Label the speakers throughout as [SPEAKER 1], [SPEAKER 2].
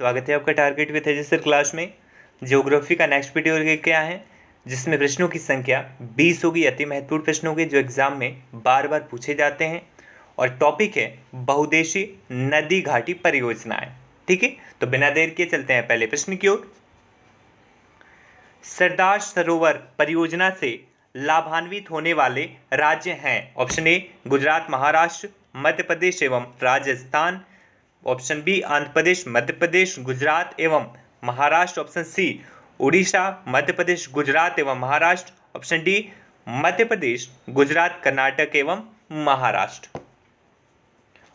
[SPEAKER 1] स्वागत है आपका टारगेट विद सर क्लास में। ज्योग्राफी का नेक्स्ट वीडियो लेके आए हैं जिसमें प्रश्नों की संख्या 20 होगी। अति महत्वपूर्ण प्रश्न होंगे जो एग्जाम में बार बार पूछे जाते हैं और टॉपिक है बहुउद्देशीय नदी घाटी परियोजनाएं। ठीक है, तो बिना देर किए चलते हैं पहले प्रश्न की ओर। सरदार सरोवर परियोजना से लाभान्वित होने वाले राज्य हैं। ऑप्शन ए गुजरात, महाराष्ट्र, मध्य प्रदेश एवं राजस्थान। ऑप्शन बी आंध्र प्रदेश, मध्य प्रदेश, गुजरात एवं महाराष्ट्र। ऑप्शन सी उड़ीसा, मध्य प्रदेश, गुजरात एवं महाराष्ट्र। ऑप्शन डी मध्य प्रदेश, गुजरात, कर्नाटक एवं महाराष्ट्र।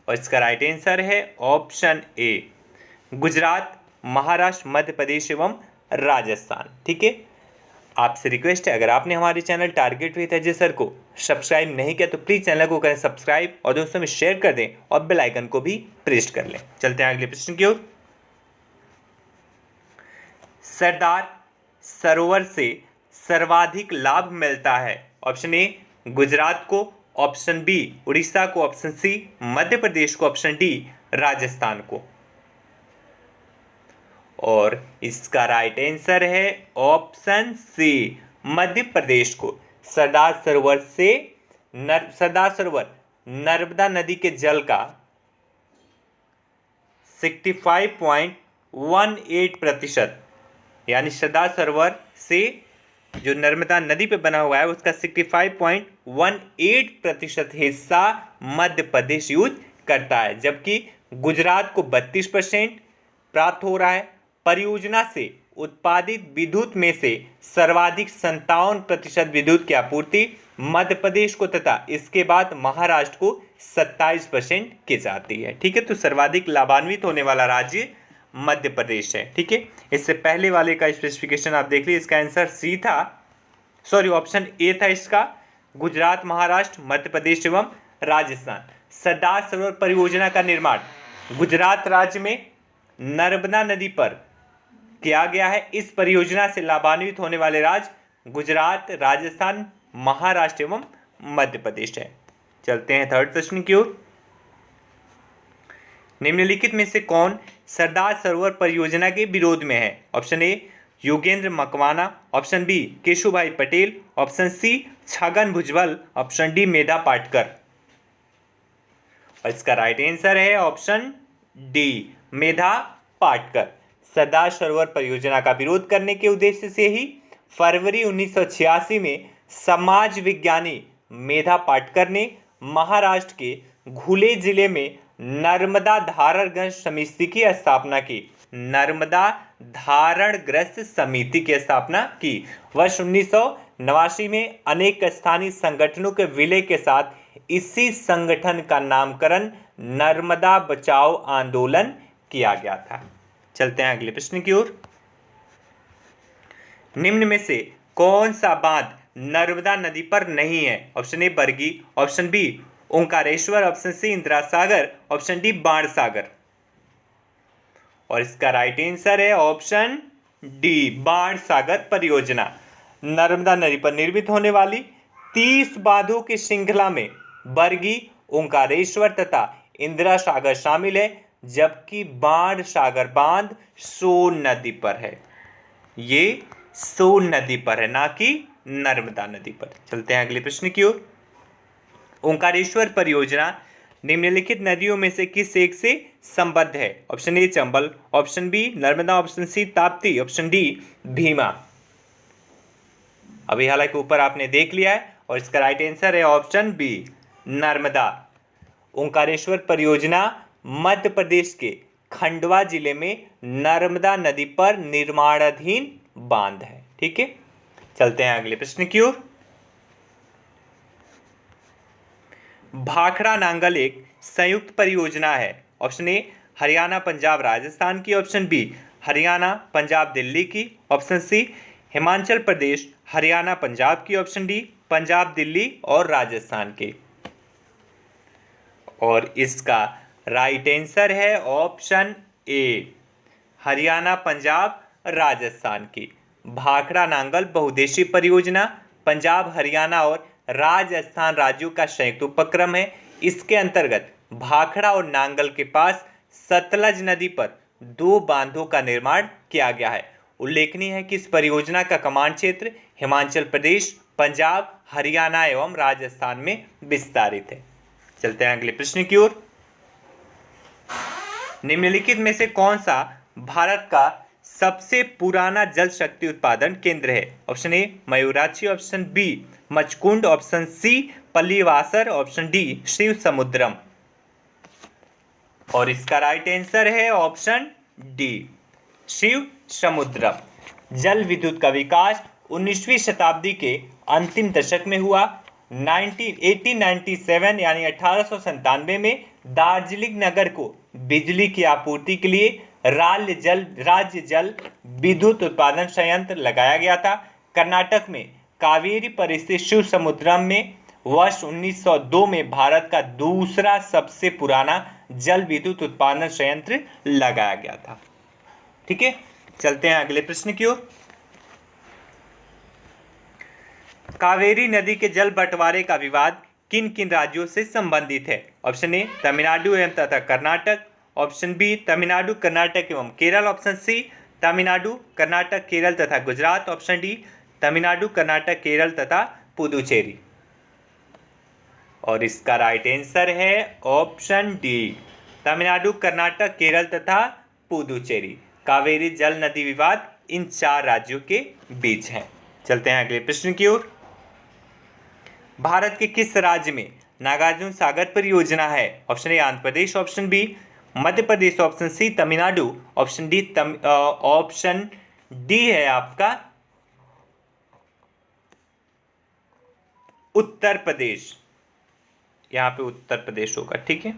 [SPEAKER 1] और इसका राइट आंसर है ऑप्शन ए गुजरात, महाराष्ट्र, मध्य प्रदेश एवं राजस्थान। ठीक है, आपसे रिक्वेस्ट है अगर आपने हमारे channel target with Ajay sir को सब्सक्राइब नहीं किया तो प्लीज़ चैनल को करें सब्सक्राइब और दोस्तों में शेयर कर दें और बेल आइकन को भी प्रेस कर लें। चलते हैं अगले प्रश्न की ओर। सरदार सरोवर से सर्वाधिक लाभ मिलता है। ऑप्शन ए गुजरात को, ऑप्शन बी उड़ीसा को, ऑप्शन सी मध्य प्रदेश को, ऑप्शन डी राजस्थान को। और इसका राइट आंसर है ऑप्शन सी मध्य प्रदेश को। सरदार सरोवर नर्मदा नदी के जल का 65.18%, यानी सरदार सरोवर से जो नर्मदा नदी पे बना हुआ है उसका 65.18% हिस्सा मध्य प्रदेश यूज करता है, जबकि गुजरात को 32% प्राप्त हो रहा है। परियोजना से उत्पादित विद्युत में से सर्वाधिक 57% विद्युत की आपूर्ति मध्य प्रदेश को तथा इसके बाद महाराष्ट्र को 27% की जाती है। ठीक है, तो सर्वाधिक लाभान्वित होने वाला राज्य मध्य प्रदेश है। ठीक है, इससे पहले वाले का स्पेसिफिकेशन आप देख लीजिए। इसका आंसर सी था, सॉरी ऑप्शन ए था इसका, गुजरात, महाराष्ट्र, मध्य प्रदेश एवं राजस्थान। सरदार सरोवर परियोजना का निर्माण गुजरात राज्य में नर्मदा नदी पर किया गया है। इस परियोजना से लाभान्वित होने वाले राज्य गुजरात, राजस्थान, महाराष्ट्र एवं मध्य प्रदेश है। चलते हैं थर्ड प्रश्न की ओर। निम्नलिखित में से कौन सरदार सरोवर परियोजना के विरोध में है? Option A Yogendra Makwana, option B Keshubhai Patel, option C Chhagan Bhujbal, option D Medha Patkar. और इसका राइट आंसर है ऑप्शन डी मेधा पाटकर। सरदार सरोवर परियोजना का विरोध करने के उद्देश्य से ही फरवरी 1986 में समाज विज्ञानी मेधा पाटकर ने महाराष्ट्र के घुले जिले में नर्मदा धारणग्रस्त समिति की स्थापना की। नर्मदा धारणग्रस्त समिति की स्थापना की। वर्ष 1989 में अनेक स्थानीय संगठनों के विलय के साथ इसी संगठन का नामकरण नर्मदा बचाओ आंदोलन किया गया था। चलते हैं अगले प्रश्न की ओर। निम्न में से कौन सा बांध नर्मदा नदी पर नहीं है? Option A Bargi, option B Omkareshwar, option C Indira Sagar, option D Bansagar. और इसका राइट आंसर है ऑप्शन डी बाणसागर परियोजना। नर्मदा नदी पर निर्मित होने वाली 30 बांधों की श्रृंखला में बरगी, ओंकारेश्वर तथा इंदिरा सागर शामिल है, जबकि बाणसागर बांध सोन नदी पर है। ये सोन नदी पर है, ना कि नर्मदा नदी पर। चलते हैं अगले प्रश्न की ओर। ओंकारेश्वर परियोजना निम्नलिखित नदियों में से किस एक से संबद्ध है? Option A Chambal, option B Narmada, option C Tapti, option D Bhima. अभी हालांकि ऊपर आपने देख लिया है और इसका राइट आंसर है ऑप्शन बी नर्मदा। ओंकारेश्वर परियोजना मध्य प्रदेश के खंडवा जिले में नर्मदा नदी पर निर्माणाधीन बांध है। ठीक है, चलते हैं अगले प्रश्न की ओर। भाखड़ा नांगल एक संयुक्त परियोजना है। ऑप्शन ए हरियाणा, पंजाब, राजस्थान की, ऑप्शन बी हरियाणा, पंजाब, दिल्ली की, ऑप्शन सी हिमाचल प्रदेश, हरियाणा, पंजाब की, ऑप्शन डी पंजाब, दिल्ली और राजस्थान की। और इसका राइट आंसर है ऑप्शन ए हरियाणा, पंजाब, राजस्थान की। भाखड़ा नांगल बहुउद्देशीय परियोजना पंजाब, हरियाणा और राजस्थान राज्यों का संयुक्त उपक्रम है। इसके अंतर्गत भाखड़ा और नांगल के पास सतलज नदी पर 2 बांधों का निर्माण किया गया है। उल्लेखनीय है कि इस परियोजना का कमांड क्षेत्र हिमाचल प्रदेश, पंजाब, हरियाणा एवं राजस्थान में विस्तारित है। चलते हैं अगले प्रश्न की ओर। निम्नलिखित में से कौन सा भारत का सबसे पुराना जल शक्ति उत्पादन केंद्र है? Option A Mayurakshi, option B Machkund, option C Pallivasal, option D Shiva Samudram. और इसका राइट आंसर है ऑप्शन डी शिव समुद्रम। जल विद्युत का विकास 19वीं शताब्दी के अंतिम दशक में हुआ। 1897 यानी 1897 में दार्जिलिंग नगर को बिजली की आपूर्ति के लिए राज्य जल विद्युत उत्पादन संयंत्र लगाया गया था। कर्नाटक में कावेरी पर स्थित शिव समुद्रम में वर्ष 1902 में भारत का दूसरा सबसे पुराना जल विद्युत उत्पादन संयंत्र लगाया गया था। ठीक है, चलते हैं अगले प्रश्न की ओर। कावेरी नदी के जल बंटवारे का विवाद किन किन राज्यों से संबंधित है? ऑप्शन ए तमिलनाडु एवं तथा कर्नाटक, ऑप्शन बी तमिलनाडु, कर्नाटक एवं केरल, ऑप्शन सी तमिलनाडु, कर्नाटक, केरल तथा गुजरात, ऑप्शन डी तमिलनाडु, कर्नाटक, केरल तथा पुदुचेरी। और इसका राइट आंसर है ऑप्शन डी तमिलनाडु, कर्नाटक, केरल तथा पुदुचेरी। कावेरी जल नदी विवाद इन 4 राज्यों के बीच है। चलते हैं अगले प्रश्न की ओर। भारत के किस राज्य में नागार्जुन सागर परियोजना है? Option A Andhra Pradesh, option B Madhya Pradesh, option C Tamil Nadu, option D option D है आपका उत्तर प्रदेश। यहां पे उत्तर प्रदेश होगा। ठीक है,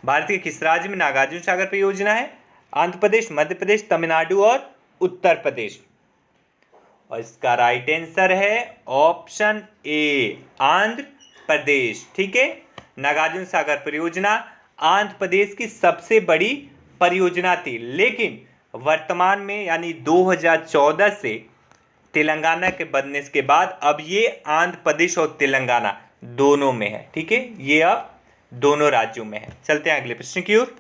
[SPEAKER 1] भारत के किस राज्य में नागार्जुन सागर परियोजना है? आंध्र प्रदेश, मध्य प्रदेश, तमिलनाडु और उत्तर प्रदेश। और इसका राइट आंसर है ऑप्शन ए आंध्र प्रदेश। ठीक है, नागार्जुन सागर परियोजना आंध्र प्रदेश की सबसे बड़ी परियोजना थी, लेकिन वर्तमान में यानी 2014 से तेलंगाना के बनने के बाद अब ये आंध्र प्रदेश और तेलंगाना दोनों में है। ठीक है, ये अब दोनों राज्यों में है। चलते हैं अगले प्रश्न की ओर।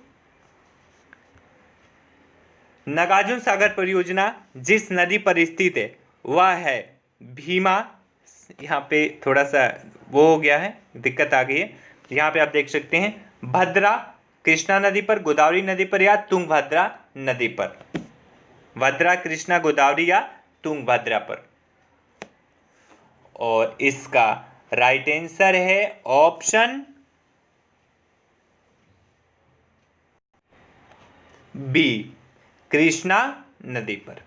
[SPEAKER 1] नागार्जुन सागर परियोजना जिस नदी पर स्थित है वह है भीमा। यहाँ पे थोड़ा सा वो हो गया है, दिक्कत आ गई है। यहाँ पे आप देख सकते हैं भद्रा, कृष्णा नदी पर, गोदावरी नदी पर या तुंगभद्रा नदी पर। भद्रा, कृष्णा, गोदावरी या तुंगभद्रा पर। और इसका राइट आंसर है ऑप्शन बी कृष्णा नदी पर।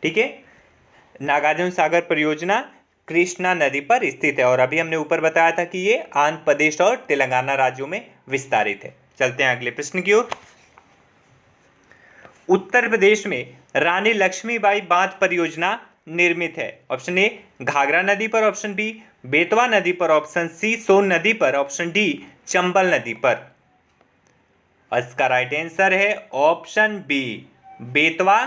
[SPEAKER 1] ठीक है, नागार्जुन सागर परियोजना कृष्णा नदी पर स्थित है और अभी हमने ऊपर बताया था कि ये आंध्र प्रदेश और तेलंगाना राज्यों में विस्तारित है। चलते हैं अगले प्रश्न की ओर। उत्तर प्रदेश में रानी लक्ष्मीबाई बांध परियोजना निर्मित है। ऑप्शन ए घाघरा नदी पर, ऑप्शन बी बेतवा नदी पर, ऑप्शन सी सोन नदी पर, ऑप्शन डी चंबल नदी पर। इसका राइट आंसर है ऑप्शन बी बेतवा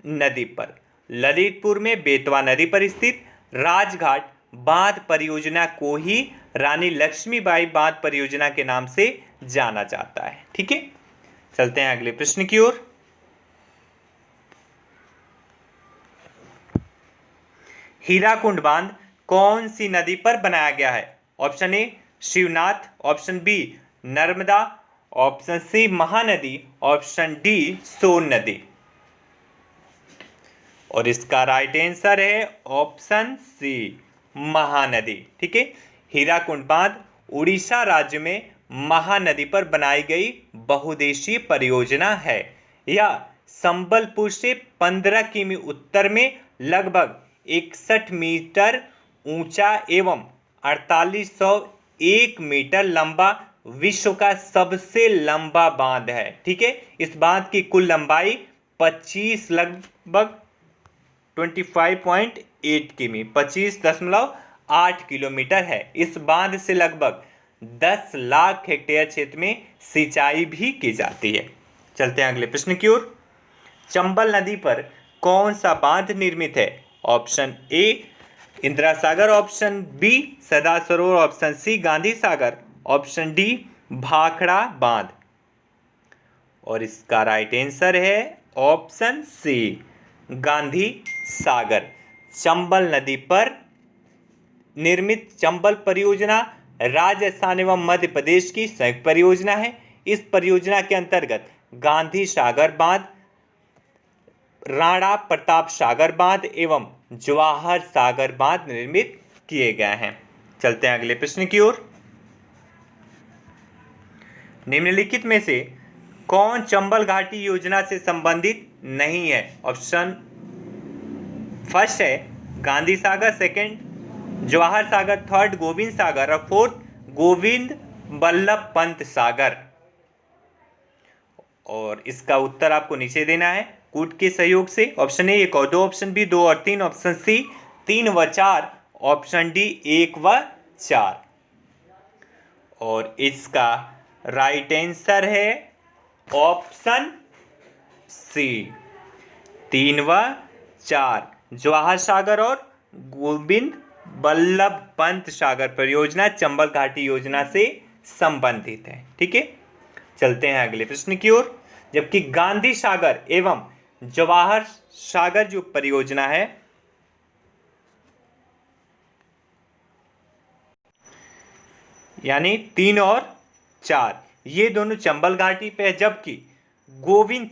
[SPEAKER 1] नदी पर। ललितपुर में बेतवा नदी पर स्थित राजघाट बांध परियोजना को ही रानी लक्ष्मीबाई बांध परियोजना के नाम से जाना जाता है। ठीक है, चलते हैं अगले प्रश्न की ओर। हीराकुंड बांध कौन सी नदी पर बनाया गया है? Option A Shivnath, option B Narmada, option C Mahanadi, option D Son नदी। और इसका राइट आंसर है ऑप्शन सी महानदी। ठीक है, हीराकुंड बांध उड़ीसा राज्य में महानदी पर बनाई गई बहुउद्देशीय परियोजना है। यह संबलपुर से 15 किमी उत्तर में लगभग 61 मीटर ऊंचा एवं 4801 मीटर लंबा विश्व का सबसे लंबा बांध है। ठीक है, इस बांध की कुल लंबाई 25 लगभग 25.8 किमी 25.8 किलोमीटर है। इस बांध से लगभग 10 लाख हेक्टेयर क्षेत्र में सिंचाई भी की जाती है। चलते हैं अगले प्रश्न की ओर। चंबल नदी पर कौन सा बांध निर्मित है? Option A Indira Sagar, option B Sardar Sarovar, option C Gandhi Sagar, option D Bhakra बांध। और इसका राइट आंसर है ऑप्शन सी, गांधी सागर। चंबल नदी पर निर्मित चंबल परियोजना राजस्थान एवं मध्य प्रदेश की संयुक्त परियोजना है। इस परियोजना के अंतर्गत गांधी सागर बांध, राणा प्रताप सागर बांध एवं जवाहर सागर बांध निर्मित किए गए हैं। चलते हैं अगले प्रश्न की ओर। निम्नलिखित में से कौन चंबल घाटी योजना से संबंधित नहीं है? ऑप्शन फर्स्ट है गांधी सागर, सेकंड जवाहर सागर, थर्ड गोविंद सागर और फोर्थ गोविंद बल्लभ पंत सागर। और इसका उत्तर आपको नीचे देना है कूट के सहयोग से। ऑप्शन ए 1 और 2, ऑप्शन बी 2 और 3, ऑप्शन सी 3 व 4, ऑप्शन डी 1 व 4। और इसका राइट आंसर है ऑप्शन सी 3 व 4, जवाहर सागर और गोविंद बल्लभ पंत सागर परियोजना चंबल घाटी योजना से संबंधित है। ठीक है, चलते हैं अगले प्रश्न की ओर। जबकि गांधी सागर एवं जवाहर सागर जो परियोजना है यानी 3 और 4, ये दोनों चंबल घाटी पे है, जबकि गोविंद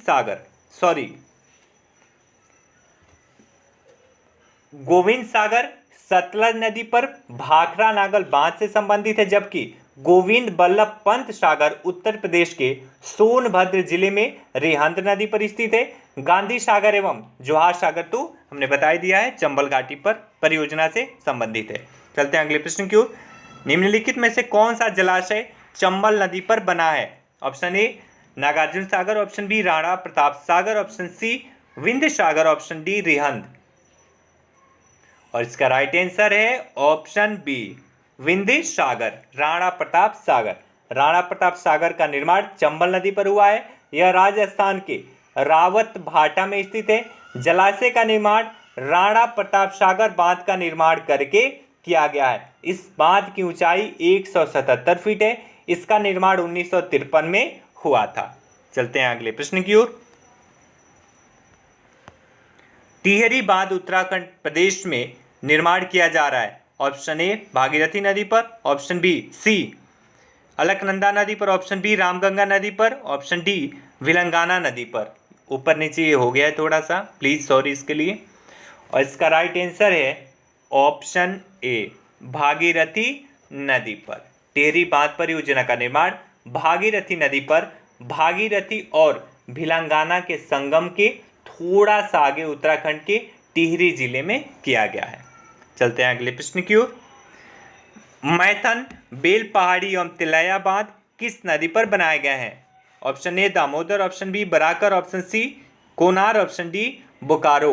[SPEAKER 1] सागर सतलज नदी पर भाखड़ा नागल बांध से संबंधित है, जबकि गोविंद बल्लभ पंत सागर उत्तर प्रदेश के सोनभद्र जिले में रिहंद नदी पर स्थित है। गांधी सागर एवं जवाहर सागर तो हमने बता दिया है चंबल घाटी पर परियोजना से संबंधित है। चलते हैं अगले प्रश्न की ओर। निम्नलिखित में से कौन सा जलाशय चंबल नदी पर बना है? Option A Nagarjuna Sagar, option B Rana Pratap Sagar, option C Vindhya Sagar, option D Rihand. और इसका राइट आंसर है ऑप्शन बी विंध्य सागर, राणा प्रताप सागर। राणा प्रताप सागर का निर्माण चंबल नदी पर हुआ है। यह राजस्थान के रावत भाटा में स्थित है। जलाशय का निर्माण राणा प्रताप सागर बांध का निर्माण करके किया गया है। इस बांध की ऊंचाई 177 फीट है। इसका निर्माण 1953 में हुआ था। चलते हैं अगले प्रश्न की ओर। टिहरी बांध उत्तराखंड प्रदेश में निर्माण किया जा रहा है। ऑप्शन ए भागीरथी नदी पर, ऑप्शन बी सी अलकनंदा नदी पर, ऑप्शन बी रामगंगा नदी पर, ऑप्शन डी विलंगाना नदी पर। ऊपर नीचे ये हो गया है थोड़ा सा, प्लीज सॉरी इसके लिए। और इसका राइट आंसर है ऑप्शन ए भागीरथी नदी पर। टिहरी बांध परियोजना का निर्माण भागीरथी नदी पर भागीरथी और भिलंगाना के संगम के थोड़ा सा आगे उत्तराखंड के टिहरी जिले में किया गया है। चलते हैं अगले प्रश्न की ओर। मैथन, बेल पहाड़ी एवं तिलैया बांध किस नदी पर बनाए गए हैं? Option A Damodar, option B Barakar, option C Konar, option D Bokaro.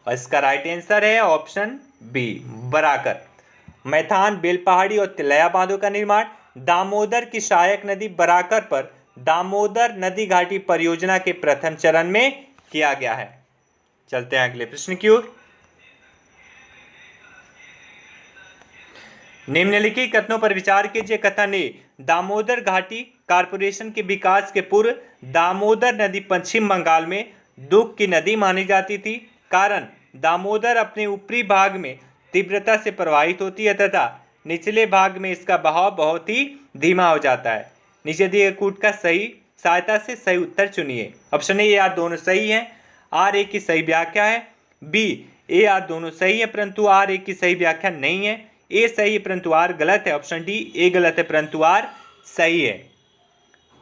[SPEAKER 1] और इसका राइट आंसर है ऑप्शन बी बराकर। मैथान, बेल पहाड़ी और तिलैया बांधों का निर्माण दामोदर की सहायक नदी बराकर पर दामोदर नदी घाटी परियोजना के प्रथम चरण में किया गया है। चलते हैं अगले प्रश्न की ओर। निम्नलिखित कथनों पर विचार कीजिए। कथन ए दामोदर घाटी कारपोरेशन के विकास के पूर्व दामोदर नदी पश्चिम बंगाल में दुख की नदी मानी जाती थी, कारण दामोदर अपने ऊपरी भाग में तीव्रता से प्रवाहित होती है तथा निचले भाग में इसका बहाव बहुत ही धीमा हो जाता है। नीचे दिए कूट का सही सहायता से सही उत्तर चुनिए। ऑप्शन ए आर दोनों सही हैं, आर ए की सही व्याख्या है, बी ए आर दोनों सही है परंतु आर ए की सही व्याख्या नहीं है, ए सही है परंतु आर गलत है, ऑप्शन डी ए गलत है परंतु आर सही है।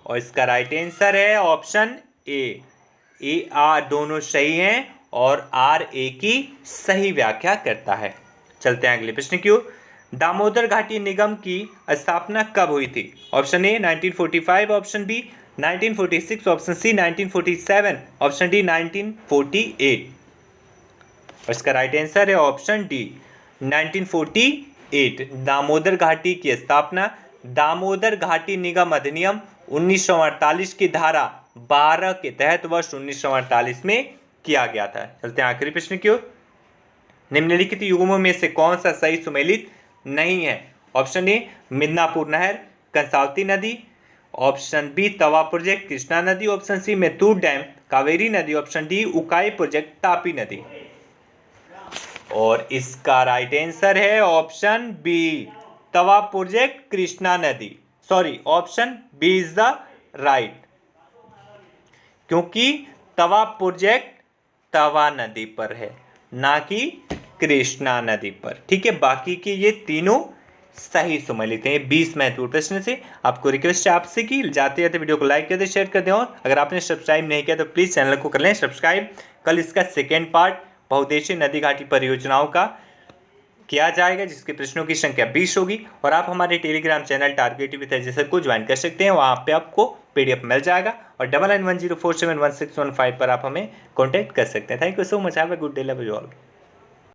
[SPEAKER 1] और इसका राइट आंसर है ऑप्शन ए आर दोनों सही हैं और आर ए की सही व्याख्या करता है। चलते हैं अगले प्रश्न की ओर। दामोदर घाटी निगम की स्थापना कब हुई थी? Option A 1945, option B 1946, option C 1947, option D 1948। और इसका राइट आंसर है ऑप्शन डी 1948। दामोदर घाटी की स्थापना दामोदर घाटी निगम अधिनियम 1948 की धारा 12 के तहत वर्ष 1948 में किया गया था। चलते हैं आखिरी प्रश्न की ओर। निम्नलिखित युग्मों में से कौन सा सही सुमेलित नहीं है? ऑप्शन ए मिदनापुर नहर, कंसावती नदी, option B Tawa project Krishna नदी, option C Mettur dam Kaveri नदी, option D Ukai project Tapi नदी। और इसका राइट आंसर है option B Tawa project Krishna नदी। Sorry, option B is the right, क्योंकि तवा प्रोजेक्ट तवा नदी पर है, ना कि कृष्णा नदी पर। ठीक है, बाकी के ये तीनों सही समय लेते हैं। 20 महत्वपूर्ण प्रश्न से आपको रिक्वेस्ट है आपसे कि जाते जाते वीडियो को लाइक कर दे, शेयर कर दें, और अगर आपने सब्सक्राइब नहीं किया तो प्लीज़ चैनल को कर लें सब्सक्राइब। कल इसका सेकेंड पार्ट बहुउद्देशीय नदी घाटी परियोजनाओं का किया जाएगा, जिसके प्रश्नों की संख्या 20 होगी। और आप हमारे Telegram channel target with Ajay को ज्वाइन कर सकते हैं, वहाँ पे आपको PDF मिल जाएगा। और 9910471615 पर आप हमें कॉन्टैक्ट कर सकते हैं। Thank you so much, have a good day, love you all.